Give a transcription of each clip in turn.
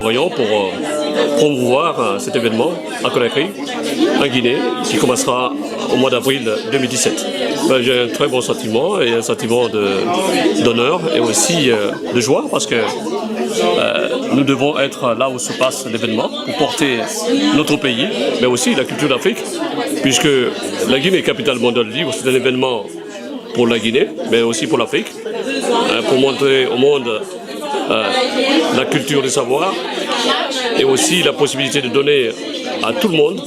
Voyons pour promouvoir cet événement à Conakry, en Guinée, qui commencera au mois d'avril 2017. J'ai un très bon sentiment et un sentiment d'honneur et aussi de joie parce que nous devons être là où se passe l'événement pour porter notre pays, mais aussi la culture d'Afrique, puisque la Guinée, capitale mondiale du livre, c'est un événement pour la Guinée, mais aussi pour l'Afrique, pour montrer au monde la culture du savoir et aussi la possibilité de donner à tout le monde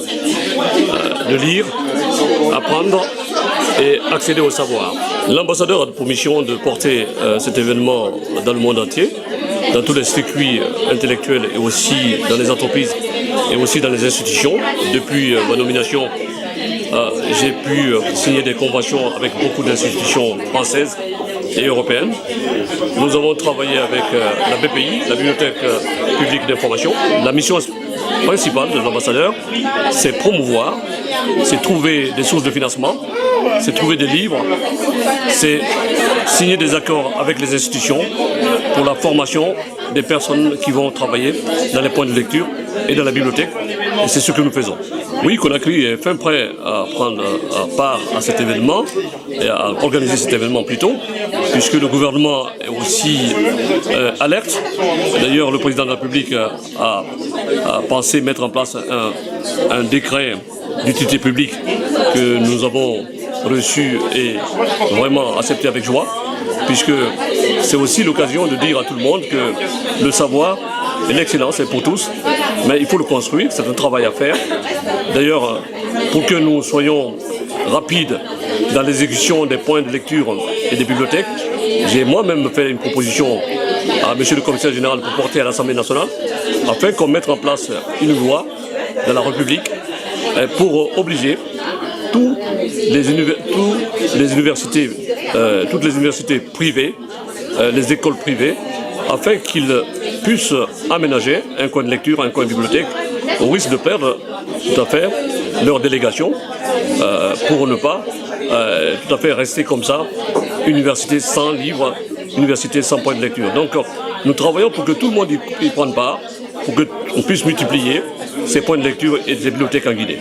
de lire, apprendre et accéder au savoir. L'ambassadeur a pour mission de porter cet événement dans le monde entier, dans tous les circuits intellectuels et aussi dans les entreprises et aussi dans les institutions. Depuis ma nomination, j'ai pu signer des conventions avec beaucoup d'institutions françaises et européennes. Nous avons travaillé avec la BPI, la Bibliothèque publique d'information. La mission principale de l'ambassadeur, c'est promouvoir, c'est trouver des sources de financement, c'est trouver des livres, c'est signer des accords avec les institutions pour la formation des personnes qui vont travailler dans les points de lecture et dans la bibliothèque. Et c'est ce que nous faisons. Oui, Conakry est fin prêt à prendre part à cet événement et à organiser cet événement plutôt, puisque le gouvernement est aussi alerte. D'ailleurs, le président de la République a pensé mettre en place un décret d'utilité publique que nous avons reçu et vraiment accepté avec joie, puisque c'est aussi l'occasion de dire à tout le monde que le savoir et l'excellence est pour tous, mais il faut le construire, c'est un travail à faire. D'ailleurs, pour que nous soyons rapides dans l'exécution des points de lecture et des bibliothèques, j'ai moi-même fait une proposition à M. le commissaire général pour porter à l'Assemblée nationale, afin qu'on mette en place une loi dans la République pour obliger toutes les universités privées, les écoles privées, afin qu'ils puissent aménager un coin de lecture, un coin de bibliothèque, au risque de perdre tout à fait leur délégation pour ne pas tout à fait rester comme ça, université sans livres, université sans point de lecture. Donc nous travaillons pour que tout le monde y prenne part, pour qu'on puisse multiplier ces points de lecture et des bibliothèques en Guinée.